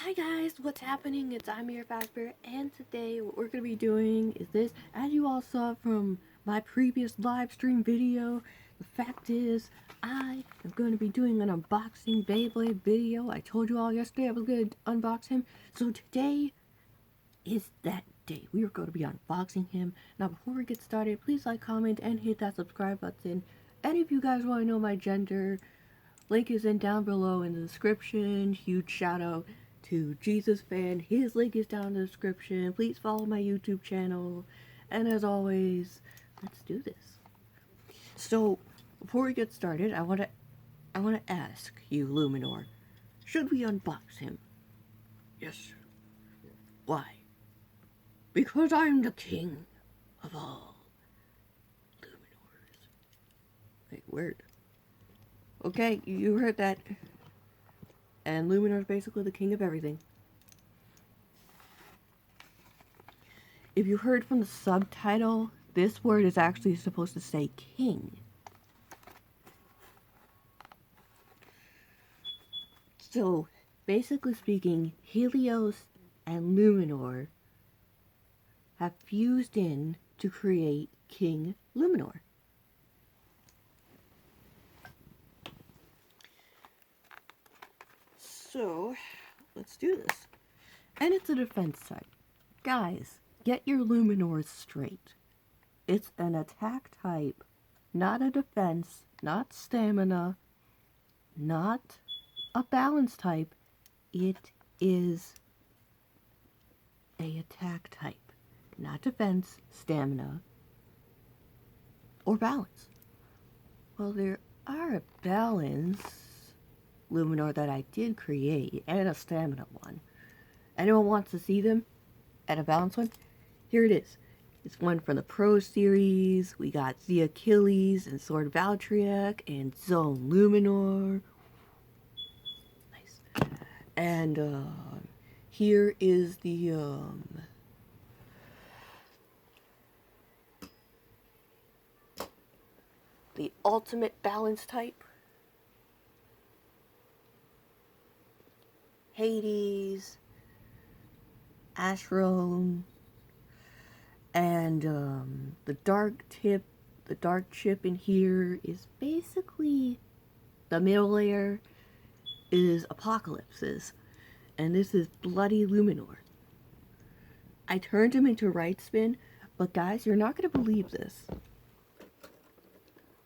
Hi guys, what's happening? It's I'm here Fazbear, and today what we're going to be doing is this. As you all saw from my previous live stream video, the fact is I am going to be doing an unboxing Beyblade video. I told you all yesterday I was going to unbox him, so today is that day. We are going to be unboxing him. Now before we get started, please like, comment, and hit that subscribe button. And if you guys want to know my gender, link is in down below in the description. Huge shout out to Jesus Fan. His link is down in the description. Please follow my YouTube channel. And as always, let's do this. So before we get started, I want to ask you, Luinor, should we unbox him? Yes. Why? Because I'm the king of all Luinors. Wait, word. Okay, you heard that. And Luinor is basically the king of everything. If you heard from the subtitle, this word is actually supposed to say king. So, basically speaking, Helios and Luinor have fused in to create King Luinor. So, let's do this. And it's a defense type. Guys, get your Luinors straight. It's an attack type, not a defense, not stamina, not a balance type. It is a attack type, not defense, stamina, or balance. Well, there are a balance Luinor that I did create, and a stamina one. Anyone wants to see them? And a balance one? Here it is. It's one from the Pro Series. We got the Achilles and Sword Valtryek and Zone Luinor. Nice. And here is the ultimate balance type. Hades, Astro, and the dark chip in here is basically the middle layer is Apocalypse's, and this is Bloody Luinor. I turned him into right spin, but guys, you're not going to believe this.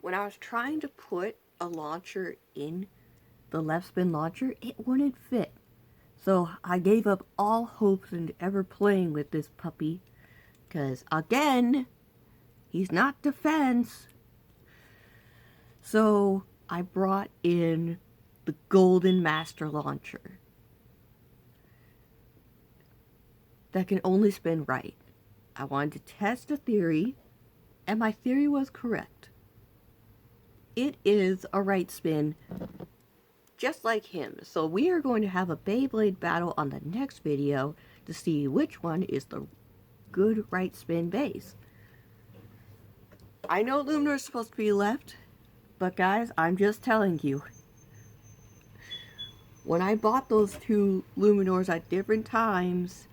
When I was trying to put a launcher in the left spin launcher, it wouldn't fit. So I gave up all hopes in ever playing with this puppy. Because, again, he's not defense. So I brought in the Golden Master Launcher. That can only spin right. I wanted to test a theory, and my theory was correct. It is a right spin, just like him. So we are going to have a Beyblade battle on the next video to see which one is the good right spin base. I know Luinor is supposed to be left, but guys, I'm just telling you. When I bought those two Luinors at different times,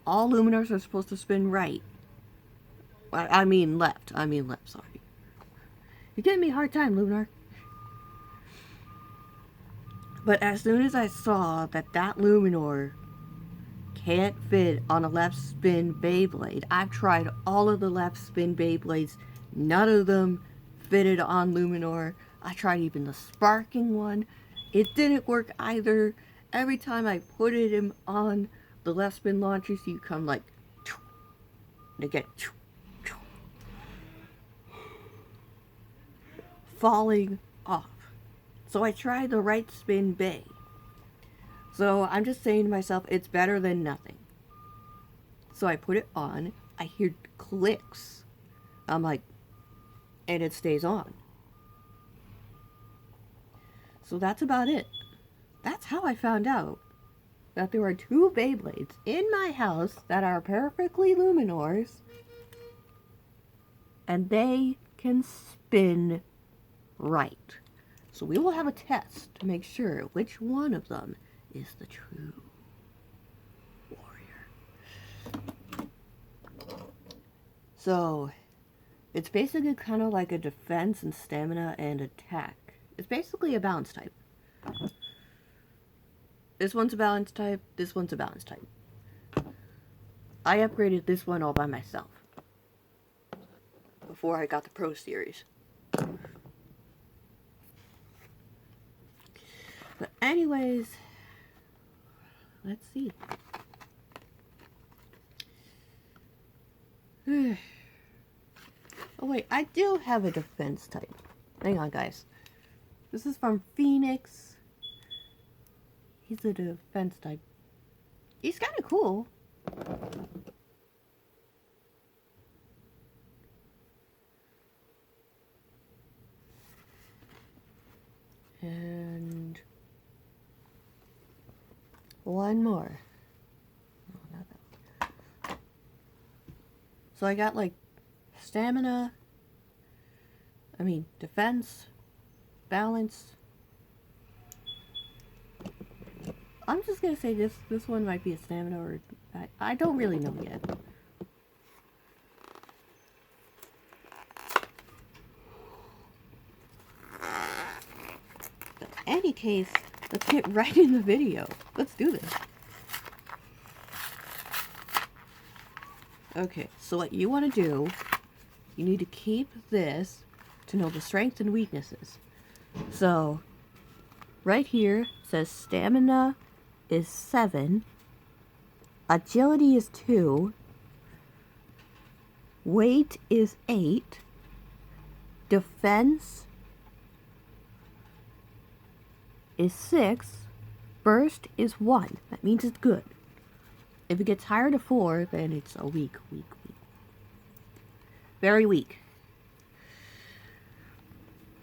all Luinors are supposed to spin right. I mean left, sorry. You're giving me a hard time, Luinor. But as soon as I saw that Luinor can't fit on a left spin Beyblade, I've tried all of the left spin Beyblades. None of them fitted on Luinor. I tried even the sparking one. It didn't work either. Every time I put him on the left spin launchers, you come like, and again, falling off. So I tried the right spin bay. So I'm just saying to myself, it's better than nothing. So I put it on. I hear clicks. I'm like, and it stays on. So that's about it. That's how I found out that there are two Beyblades in my house that are perfectly Luinors, and they can spin right. So we will have a test to make sure which one of them is the true warrior. So, it's basically kind of like a defense and stamina and attack. It's basically a balance type. This one's a balance type, this one's a balance type. I upgraded this one all by myself before I got the Pro Series. But anyways, let's see. Oh wait, I do have a defense type. Hang on, guys. This is from Phoenix. He's a defense type. He's kind of cool. And one more. Oh, not that. So I got like stamina, defense, balance. I'm just gonna say this one might be a stamina, or I don't really know yet. But in any case, let's get right in the video. Let's do this. Okay, so what you want to do, you need to keep this to know the strengths and weaknesses. So, right here says stamina is 7, agility is 2, weight is 8, defense is 6, burst is 1. That means it's good. If it gets higher to 4, then it's a weak. Very weak.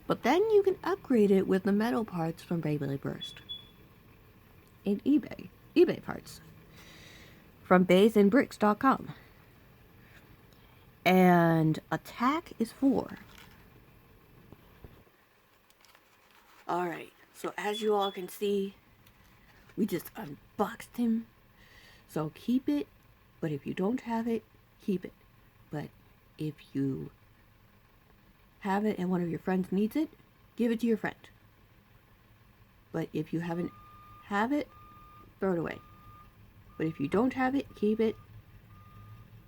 But then you can upgrade it with the metal parts from Beyblade Burst. In eBay parts. From baysandbricks.com. And attack is 4. Alright, so as you all can see, we just unboxed him. So keep it, but if you don't have it, keep it. But if you have it and one of your friends needs it, give it to your friend. But if you haven't have it, throw it away. But if you don't have it, keep it.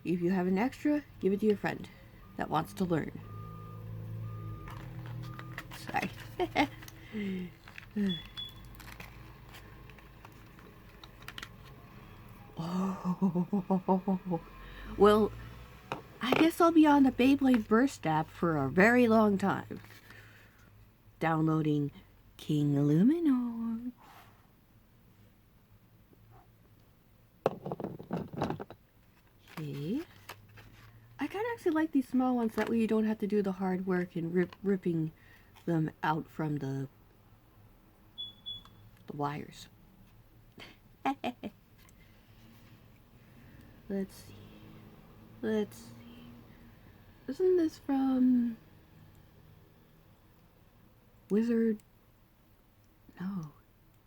If you have an extra, give it to your friend that wants to learn. Sorry. Oh, well, I guess I'll be on the Beyblade Burst app for a very long time. Downloading King Luinor. Okay. I kind of actually like these small ones, that way you don't have to do the hard work and ripping them out from the wires. Let's see. Isn't this from Wizard? No.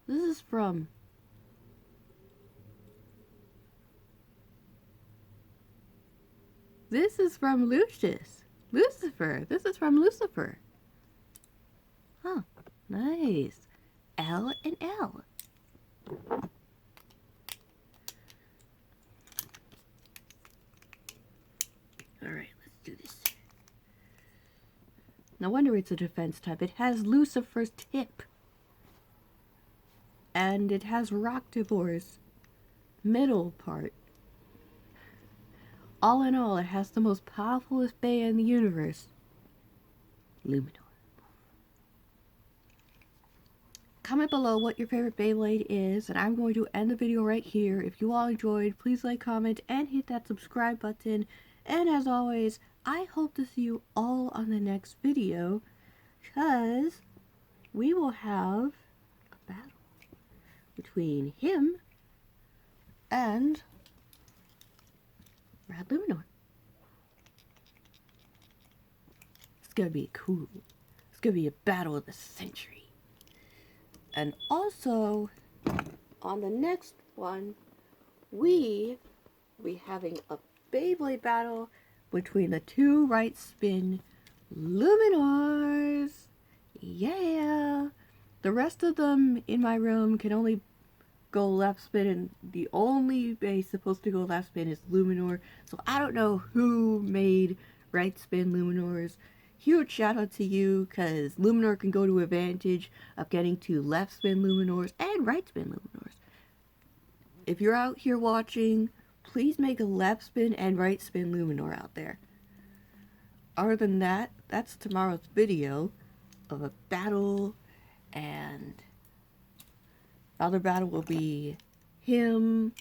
This is from Lucifer. This is from Lucifer. Huh. Nice. L and L. Alright, let's do this. No wonder it's a defense type. It has Lucifer's tip. And it has Roctivor's middle part. All in all, it has the most powerful bay in the universe. Luinor. Comment below what your favorite Beyblade is, and I'm going to end the video right here. If you all enjoyed, please like, comment, and hit that subscribe button. And as always, I hope to see you all on the next video, because we will have a battle between him and Rad Luinor. It's gonna be cool. It's gonna be a battle of the century. And also, On the next one, we will be having a Beyblade battle between the two right spin Luminors. Yeah! The rest of them in my room can only go left spin, and the only base supposed to go left spin is Luminor. So I don't know who made right spin Luminors. Huge shout out to you, because Luminor can go to advantage of getting to left spin Luminors and right spin Luminors. If you're out here watching, please make a left spin and right spin Luminor out there. Other than that, that's tomorrow's video of a battle, and the other battle will be him,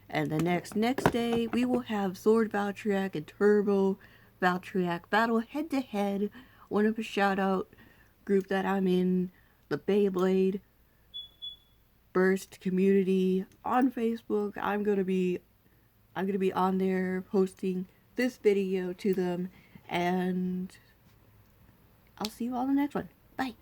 and the next day we will have Sword Valtryek and Turbo Valtryek battle head to head. One of a shout out group that I'm in, the Beyblade Burst community on Facebook. I'm gonna be on there posting this video to them, and I'll see you all in the next one. Bye.